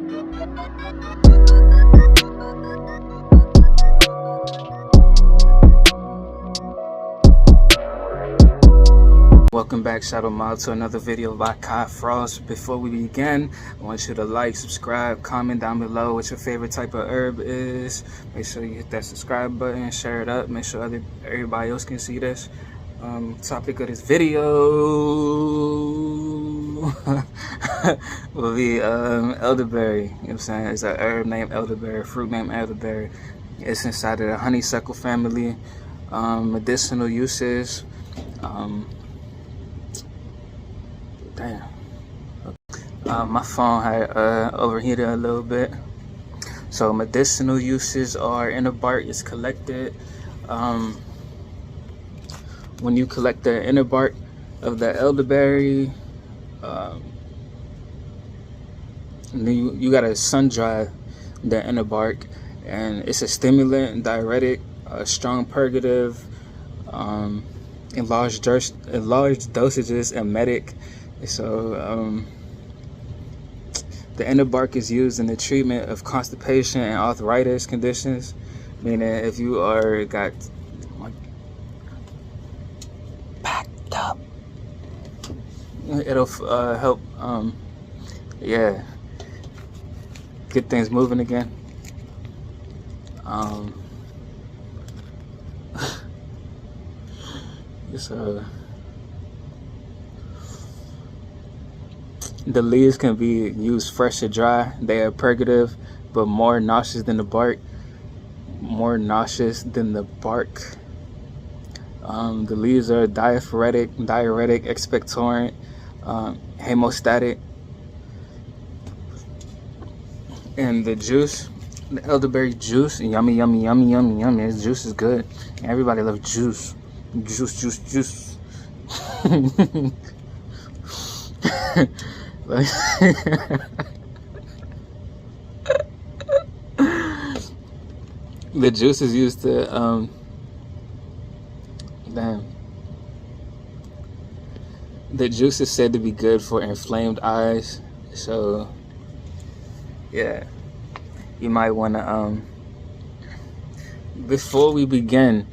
Welcome back, Xado Mob, to another video by Frozt. Before we begin, I want you to like, subscribe, comment down below what your favorite type of herb is. Make sure you hit that subscribe button, share it up, make sure everybody else can see this. Topic of this video will be elderberry. You know what I'm saying? It's an herb named elderberry, fruit named elderberry. It's inside of the honeysuckle family. Medicinal uses. My phone had overheated a little bit. So medicinal uses are inner bark is collected. When you collect the inner bark of the elderberry, you gotta sun dry the inner bark, and it's a stimulant, diuretic, a strong purgative, in large dosages, emetic. So the inner bark is used in the treatment of constipation and arthritis conditions, meaning if you got backed up, it'll help get things moving again. The leaves can be used fresh or dry. They are purgative, but more nauseous than the bark. The leaves are diuretic, expectorant, hemostatic. And the juice, the elderberry juice, yummy. This juice is good. Everybody loves juice. Juice. The juice is used to the juice is said to be good for inflamed eyes. So yeah, you might want to before we begin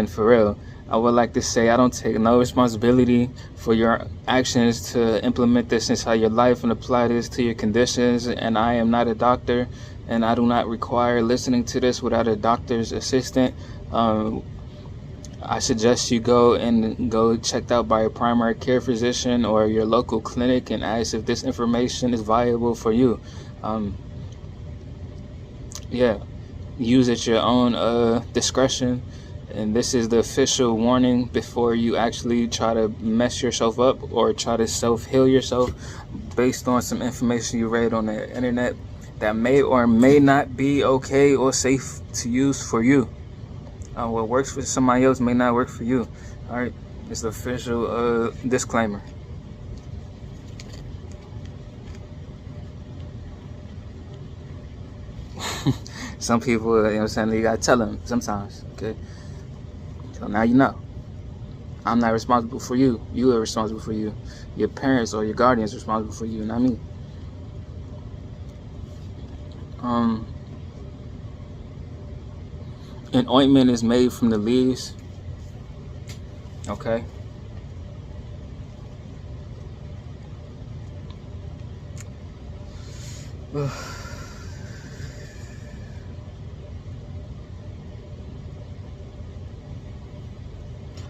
for real, I would like to say I don't take no responsibility for your actions to implement this inside your life and apply this to your conditions. And I am not a doctor, and I do not require listening to this without a doctor's assistant. I suggest you go checked out by a primary care physician or your local clinic and ask if this information is viable for you. Use at your own discretion. And this is the official warning before you actually try to mess yourself up or try to self-heal yourself based on some information you read on the internet that may or may not be okay or safe to use for you. What works for somebody else may not work for you. All right, it's the official disclaimer. Some people, you know what I'm saying, you gotta tell them sometimes, okay? So now you know. I'm not responsible for you. You are responsible for you. Your parents or your guardians are responsible for you, not me. An ointment is made from the leaves. Okay.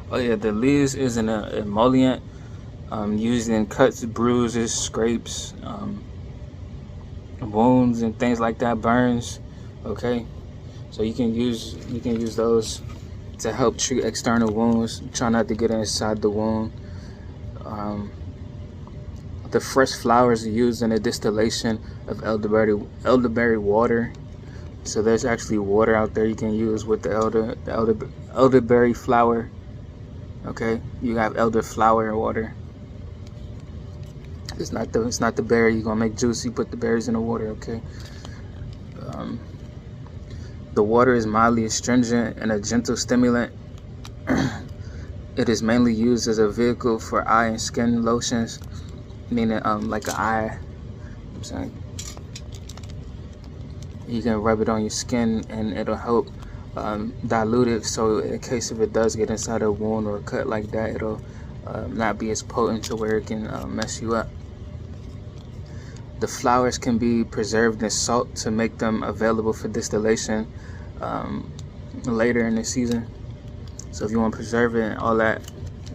Oh yeah, the leaves is an emollient used in cuts, bruises, scrapes, wounds, and things like that, burns. Okay, so you can use those to help treat external wounds. Try not to get inside the wound. The fresh flowers are used in the distillation of elderberry water. So there's actually water out there you can use with the elderberry flower. Okay, you have elder flower water. It's not the berry. You're gonna make juice. You put the berries in the water. Okay. The water is mildly astringent and a gentle stimulant. It is mainly used as a vehicle for eye and skin lotions, meaning like an eye saying? You can rub it on your skin and it'll help dilute it, so in case if it does get inside a wound or a cut like that, it'll not be as potent to where it can mess you up. The flowers can be preserved in salt to make them available for distillation later in the season. So if you want to preserve it and all that,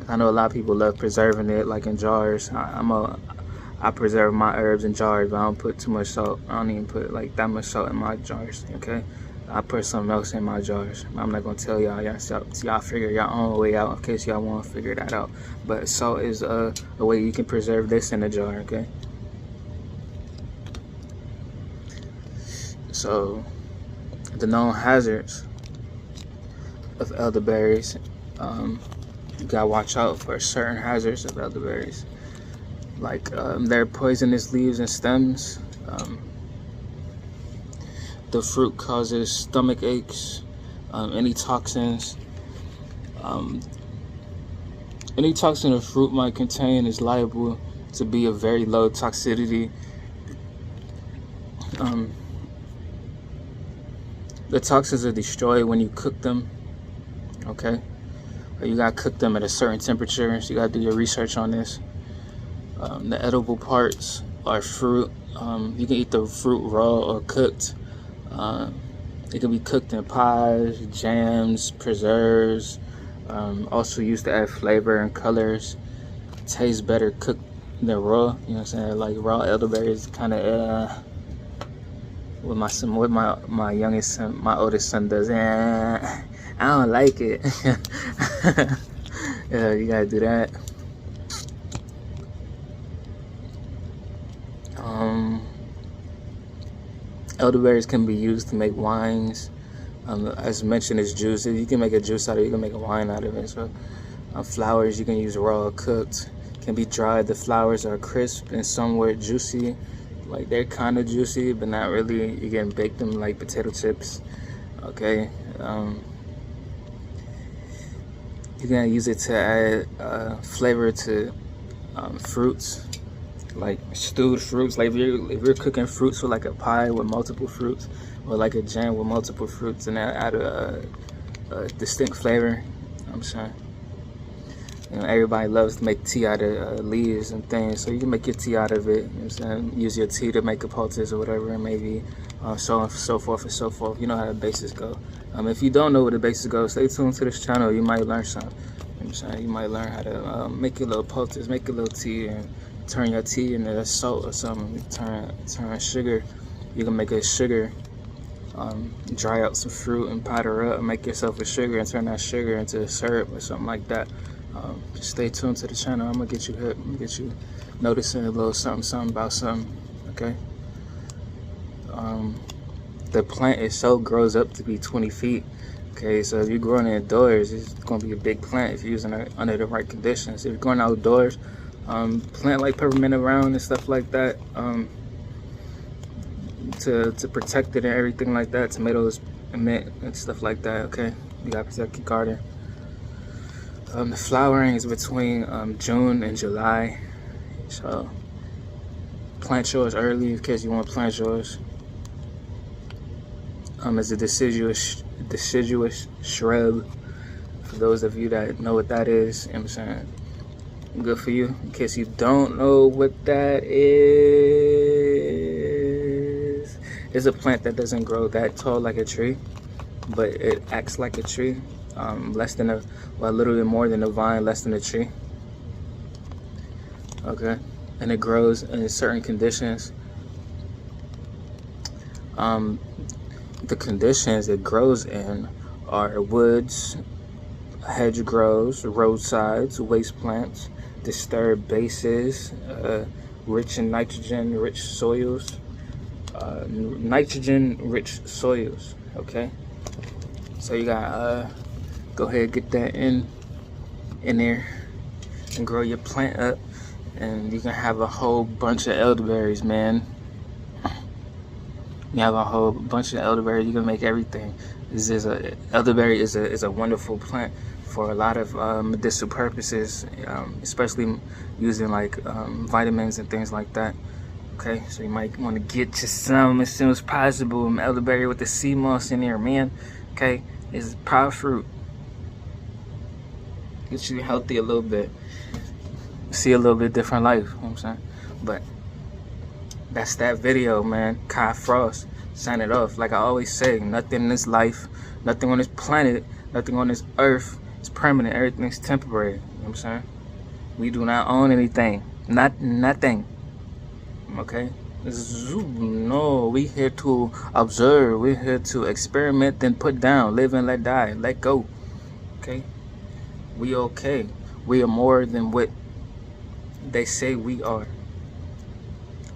I know a lot of people love preserving it like in jars. I preserve my herbs in jars, but I don't put too much salt. I don't even put like that much salt in my jars, okay? I put something else in my jars. I'm not gonna tell y'all. Y'all figure your own way out in case y'all want to figure that out. But salt is a way you can preserve this in a jar, okay? So the known hazards of elderberries, you gotta watch out for certain hazards of elderberries, like their poisonous leaves and stems. The fruit causes stomach aches. Any toxins, any toxin a fruit might contain is liable to be a very low toxicity. The toxins are destroyed when you cook them, okay? You gotta cook them at a certain temperature, so you gotta do your research on this. The edible parts are fruit. You can eat the fruit raw or cooked. It can be cooked in pies, jams, preserves, also used to add flavor and colors. Tastes better cooked than raw, you know what I'm saying? Like raw elderberries kind of with my son, with my youngest son, my oldest son does. I don't like it. Yeah, you gotta do that. Elderberries can be used to make wines. As mentioned, it's juice. You can make a juice out of it. You can make a wine out of it. So, flowers you can use raw or cooked. Can be dried. The flowers are crisp and somewhat juicy. Like they're kind of juicy, but not really. You can bake them like potato chips. Okay. You can use it to add flavor to fruits, like stewed fruits. Like if you're cooking fruits with like a pie with multiple fruits, or like a jam with multiple fruits, and that add a distinct flavor. I'm saying, you know, everybody loves to make tea out of leaves and things, so you can make your tea out of it. You know what I'm saying? Use your tea to make a poultice or whatever, and maybe so forth and so forth. You know how the basics go. If you don't know where the basics go, stay tuned to this channel. You might learn something. You know what I'm saying? You might learn how to make your little poultice, make a little tea, and turn your tea into salt or something. Turn sugar. You can make a sugar. Dry out some fruit and powder up and make yourself a sugar and turn that sugar into a syrup or something like that. Just stay tuned to the channel. I'm gonna get you hip. I'm gonna get you noticing a little something about something. Okay. The plant itself grows up to be 20 feet. Okay, so if you're growing it indoors, it's gonna be a big plant if you're using it under the right conditions. If you're going outdoors, plant like peppermint around and stuff like that. To protect it and everything like that. Tomatoes, mint, and stuff like that. Okay, you gotta protect your garden. The flowering is between June and July, so plant yours early in case you want to plant yours. It's a deciduous shrub. For those of you that know what that is, you know what I'm saying, good for you. In case you don't know what that is, it's a plant that doesn't grow that tall like a tree, but it acts like a tree. Less than a little bit more than a vine, less than a tree. Okay, and it grows in certain conditions. The conditions it grows in are woods, hedgerows, roadsides, waste plants, disturbed bases, rich in nitrogen-rich soils. Nitrogen-rich soils. Okay, so you got go ahead and get that in there and grow your plant up, and you can have a whole bunch of elderberries, man. You have a whole bunch of elderberry. You can make everything. Elderberry is a wonderful plant for a lot of medicinal purposes, especially using like vitamins and things like that. Okay, so you might want to get you some as soon as possible. Elderberry with the sea moss in there, man. Okay, it's power fruit. Get you healthy a little bit. See a little bit different life, you know what I'm saying? But that's that video, man. Kai Frost, sign it off. Like I always say, nothing in this life, nothing on this planet, nothing on this earth is permanent. Everything's temporary, you know what I'm saying? We do not own anything. Nothing. Okay? No, we here to observe. We're here to experiment, then put down, live and let die, let go. Okay? We okay. We are more than what they say we are.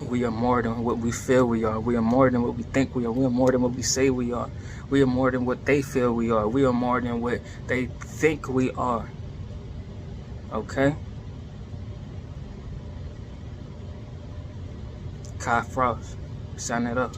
We are more than what we feel we are. We are more than what we think we are. We are more than what we say we are. We are more than what they feel we are. We are more than what they think we are. Okay? Kai Frost, sign it up.